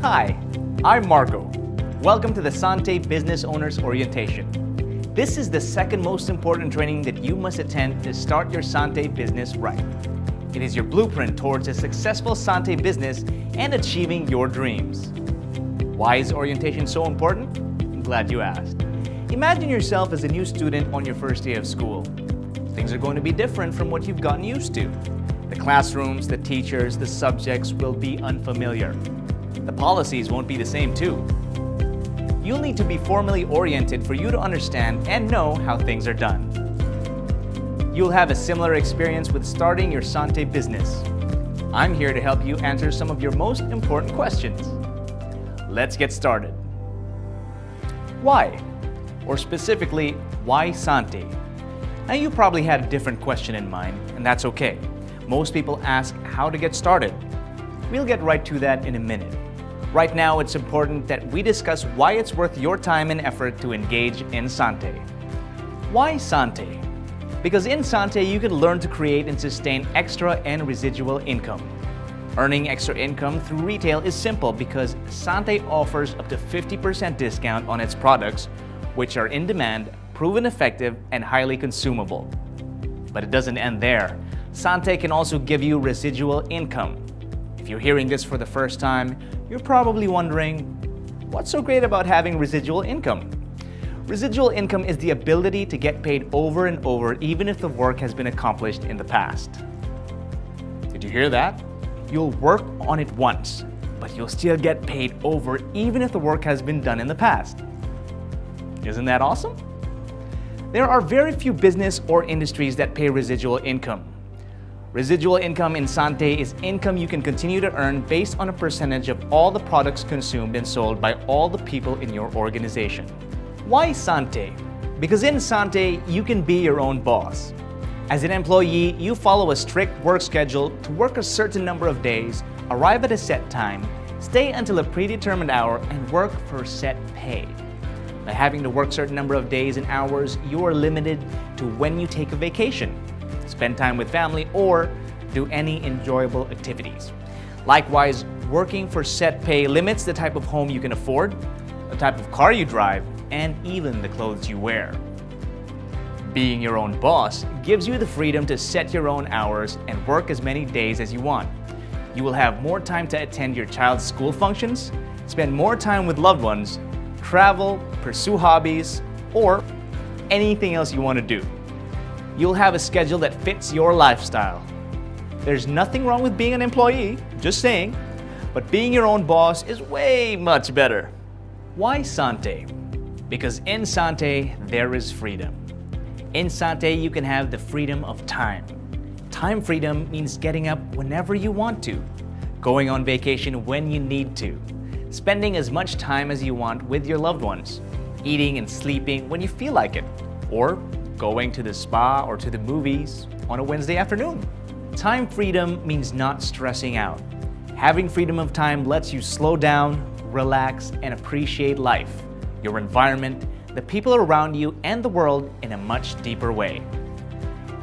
Hi, I'm Marco. Welcome to the Sante Business Owners Orientation. This is the second most important training that you must attend to start your Sante business right. It is your blueprint towards a successful Sante business and achieving your dreams. Why is orientation so important? I'm glad you asked. Imagine yourself as a new student on your first day of school. Things are going to be different from what you've gotten used to. The classrooms, the teachers, the subjects will be unfamiliar. The policies won't be the same too. You'll need to be formally oriented for you to understand and know how things are done. You'll have a similar experience with starting your Sante business. I'm here to help you answer some of your most important questions. Let's get started. Why? Or specifically, why Sante? Now you probably had a different question in mind, and that's okay. Most people ask how to get started. We'll get right to that in a minute. Right now, it's important that we discuss why it's worth your time and effort to engage in Sante. Why Sante? Because in Sante, you can learn to create and sustain extra and residual income. Earning extra income through retail is simple because Sante offers up to 50% discount on its products, which are in demand, proven effective, and highly consumable. But it doesn't end there. Sante can also give you residual income. If you're hearing this for the first time, you're probably wondering, what's so great about having residual income? Residual income is the ability to get paid over and over even if the work has been accomplished in the past. Did you hear that? You'll work on it once, but you'll still get paid over even if the work has been done in the past. Isn't that awesome? There are very few business or industries that pay residual income. Residual income in Sante is income you can continue to earn based on a percentage of all the products consumed and sold by all the people in your organization. Why Sante? Because in Sante, you can be your own boss. As an employee, you follow a strict work schedule to work a certain number of days, arrive at a set time, stay until a predetermined hour, and work for set pay. By having to work a certain number of days and hours, you are limited to when you take a vacation, spend time with family, or do any enjoyable activities. Likewise, working for set pay limits the type of home you can afford, the type of car you drive, and even the clothes you wear. Being your own boss gives you the freedom to set your own hours and work as many days as you want. You will have more time to attend your child's school functions, spend more time with loved ones, travel, pursue hobbies, or anything else you want to do. You'll have a schedule that fits your lifestyle. There's nothing wrong with being an employee, just saying, but being your own boss is way much better. Why Sante? Because in Sante, there is freedom. In Sante, you can have the freedom of time. Time freedom means getting up whenever you want to, going on vacation when you need to, spending as much time as you want with your loved ones, eating and sleeping when you feel like it, or going to the spa or to the movies on a Wednesday afternoon. Time freedom means not stressing out. Having freedom of time lets you slow down, relax, and appreciate life, your environment, the people around you, and the world in a much deeper way.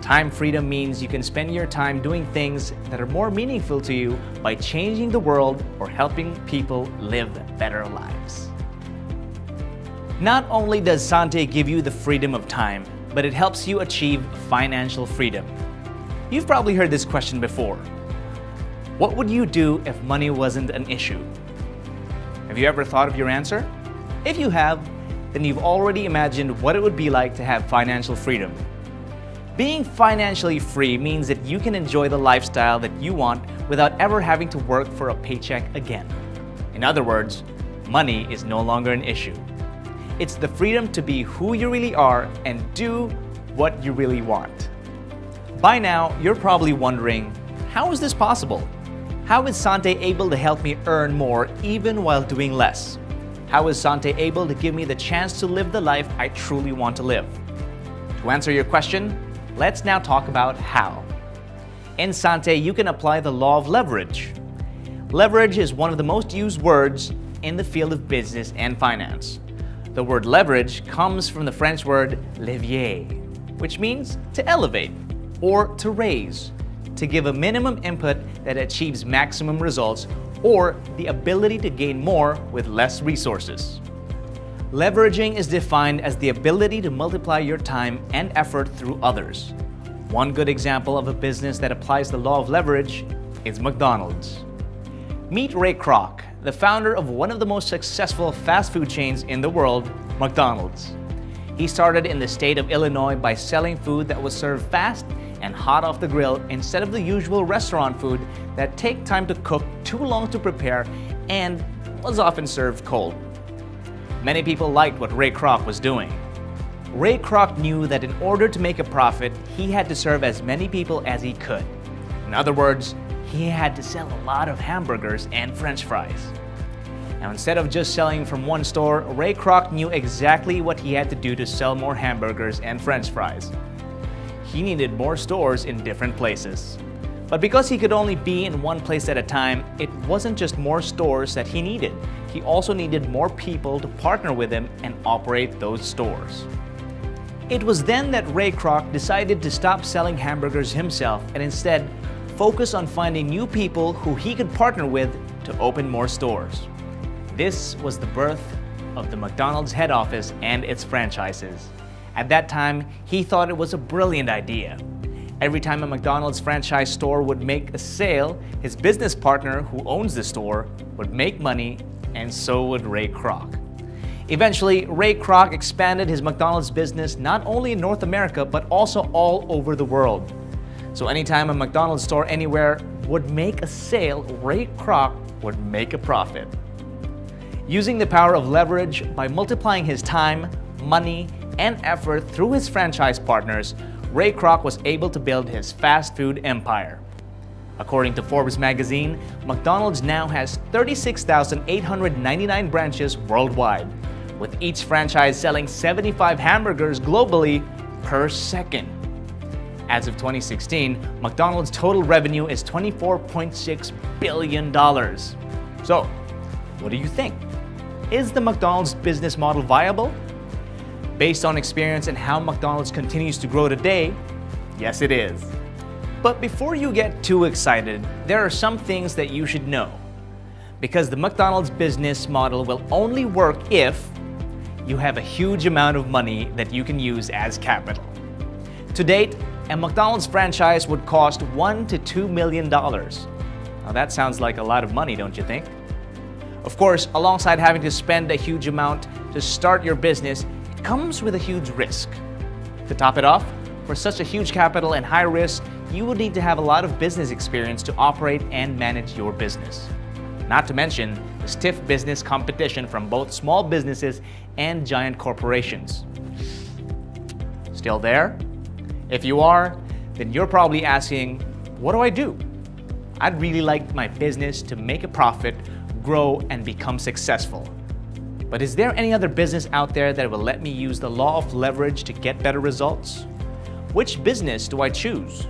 Time freedom means you can spend your time doing things that are more meaningful to you by changing the world or helping people live better lives. Not only does Sante give you the freedom of time, but it helps you achieve financial freedom. You've probably heard this question before. What would you do if money wasn't an issue? Have you ever thought of your answer? If you have, then you've already imagined what it would be like to have financial freedom. Being financially free means that you can enjoy the lifestyle that you want without ever having to work for a paycheck again. In other words, money is no longer an issue. It's the freedom to be who you really are and do what you really want. By now, you're probably wondering, how is this possible? How is Sante able to help me earn more even while doing less? How is Sante able to give me the chance to live the life I truly want to live? To answer your question, let's now talk about how. In Sante, you can apply the law of leverage. Leverage is one of the most used words in the field of business and finance. The word leverage comes from the French word levier, which means to elevate or to raise, to give a minimum input that achieves maximum results, or the ability to gain more with less resources. Leveraging is defined as the ability to multiply your time and effort through others. One good example of a business that applies the law of leverage is McDonald's. Meet Ray Kroc, the founder of one of the most successful fast food chains in the world, McDonald's. He started in the state of Illinois by selling food that was served fast and hot off the grill instead of the usual restaurant food that take time to cook, too long to prepare, and was often served cold. Many people liked what Ray Kroc was doing. Ray Kroc knew that in order to make a profit, he had to serve as many people as he could. In other words, he had to sell a lot of hamburgers and French fries. Now, instead of just selling from one store, Ray Kroc knew exactly what he had to do to sell more hamburgers and French fries. He needed more stores in different places. But because he could only be in one place at a time, it wasn't just more stores that he needed. He also needed more people to partner with him and operate those stores. It was then that Ray Kroc decided to stop selling hamburgers himself and instead focus on finding new people who he could partner with to open more stores. This was the birth of the McDonald's head office and its franchises. At that time, he thought it was a brilliant idea. Every time a McDonald's franchise store would make a sale, his business partner who owns the store would make money, and so would Ray Kroc. Eventually, Ray Kroc expanded his McDonald's business not only in North America, but also all over the world. So anytime a McDonald's store anywhere would make a sale, Ray Kroc would make a profit. Using the power of leverage by multiplying his time, money, and effort through his franchise partners, Ray Kroc was able to build his fast food empire. According to Forbes magazine, McDonald's now has 36,899 branches worldwide, with each franchise selling 75 hamburgers globally per second. As of 2016, McDonald's total revenue is $24.6 billion. So, what do you think? Is the McDonald's business model viable? Based on experience and how McDonald's continues to grow today, yes it is. But before you get too excited, there are some things that you should know. Because the McDonald's business model will only work if you have a huge amount of money that you can use as capital. To date, a McDonald's franchise would cost $1 to $2 million. Now that sounds like a lot of money, don't you think? Of course, alongside having to spend a huge amount to start your business, it comes with a huge risk. To top it off, for such a huge capital and high risk, you would need to have a lot of business experience to operate and manage your business. Not to mention the stiff business competition from both small businesses and giant corporations. Still there? If you are, then you're probably asking, what do I do? I'd really like my business to make a profit, grow, and become successful. But is there any other business out there that will let me use the law of leverage to get better results? Which business do I choose?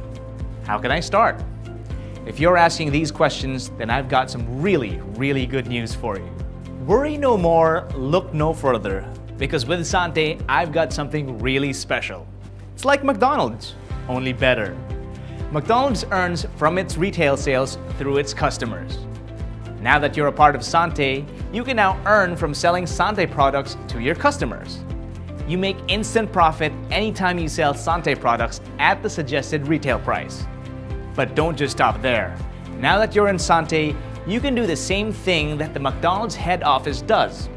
How can I start? If you're asking these questions, then I've got some really good news for you. Worry no more, look no further, because with Sante, I've got something really special. It's like McDonald's, only better. McDonald's earns from its retail sales through its customers. Now that you're a part of Sante, you can now earn from selling Sante products to your customers. You make instant profit anytime you sell Sante products at the suggested retail price. But don't just stop there. Now that you're in Sante, you can do the same thing that the McDonald's head office does.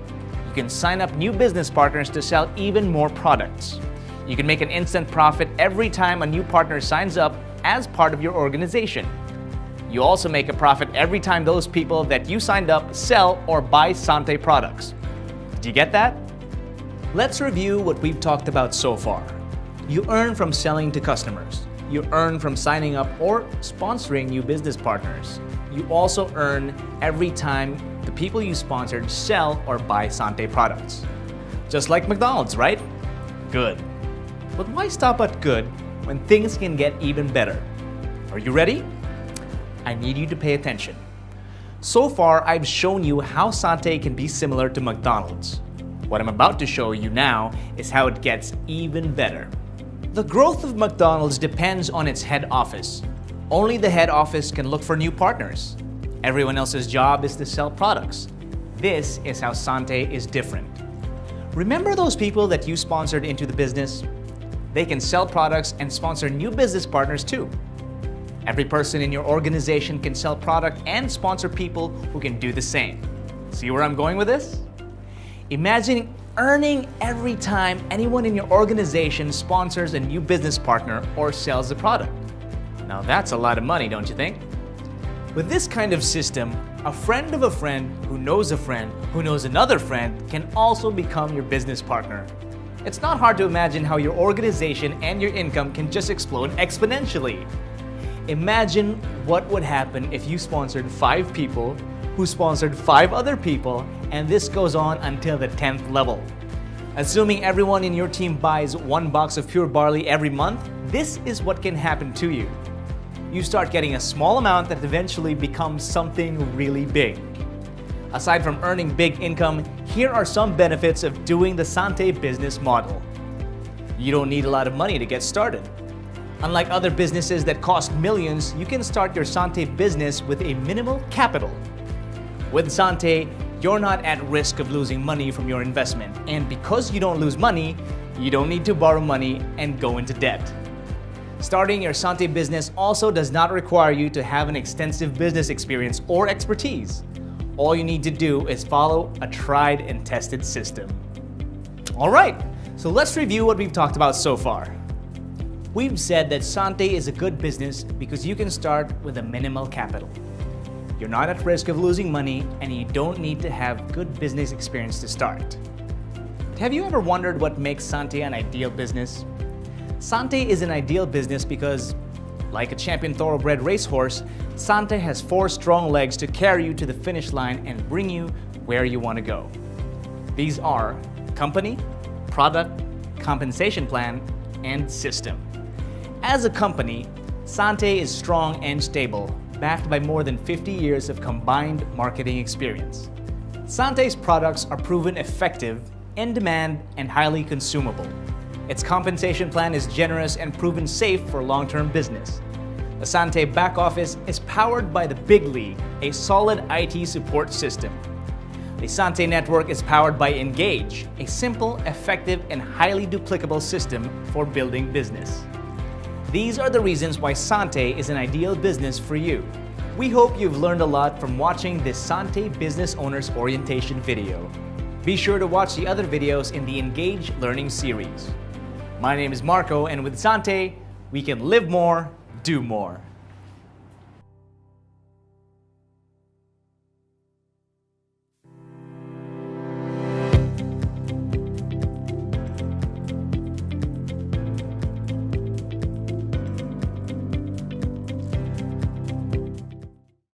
You can sign up new business partners to sell even more products. You can make an instant profit every time a new partner signs up as part of your organization. You also make a profit every time those people that you signed up sell or buy Sante products. Did you get that? Let's review what we've talked about so far. You earn from selling to customers. You earn from signing up or sponsoring new business partners. You also earn every time the people you sponsored sell or buy Sante products. Just like McDonald's, right? Good. But why stop at good when things can get even better? Are you ready? I need you to pay attention. So far, I've shown you how Sante can be similar to McDonald's. What I'm about to show you now is how it gets even better. The growth of McDonald's depends on its head office. Only the head office can look for new partners. Everyone else's job is to sell products. This is how Sante is different. Remember those people that you sponsored into the business? They can sell products and sponsor new business partners too. Every person in your organization can sell product and sponsor people who can do the same. See where I'm going with this? Imagine earning every time anyone in your organization sponsors a new business partner or sells a product. Now that's a lot of money, don't you think? With this kind of system, a friend of a friend who knows a friend who knows another friend can also become your business partner. It's not hard to imagine how your organization and your income can just explode exponentially. Imagine what would happen if you sponsored 5 people who sponsored 5 other people, and this goes on until the 10th level. Assuming everyone in your team buys 1 box of Pure Barley every month, this is what can happen to you. You start getting a small amount that eventually becomes something really big. Aside from earning big income, here are some benefits of doing the Sante business model. You don't need a lot of money to get started. Unlike other businesses that cost millions, you can start your Sante business with a minimal capital. With Sante, you're not at risk of losing money from your investment, and because you don't lose money, you don't need to borrow money and go into debt. Starting your Sante business also does not require you to have an extensive business experience or expertise. All you need to do is follow a tried and tested system. Alright, so let's review what we've talked about so far. We've said that Sante is a good business because you can start with a minimal capital. You're not at risk of losing money, and you don't need to have good business experience to start. Have you ever wondered what makes Sante an ideal business? Sante is an ideal business because, like a champion thoroughbred racehorse, Sante has 4 strong legs to carry you to the finish line and bring you where you want to go. These are company, product, compensation plan, and system. As a company, Sante is strong and stable, backed by more than 50 years of combined marketing experience. Sante's products are proven effective, in demand, and highly consumable. Its compensation plan is generous and proven safe for long-term business. The Sante back office is powered by the 𝕬𝖕𝖕𝖗𝐿, a solid IT support system. The Sante network is powered by 𝕬𝖕𝖕𝖚, a simple, effective, and highly duplicable system for building business. These are the reasons why Sante is an ideal business for you. We hope you've learned a lot from watching this Sante Business Owners Orientation video. Be sure to watch the other videos in the Engage Learning series. My name is Marco, and with Sante, we can live more, do more.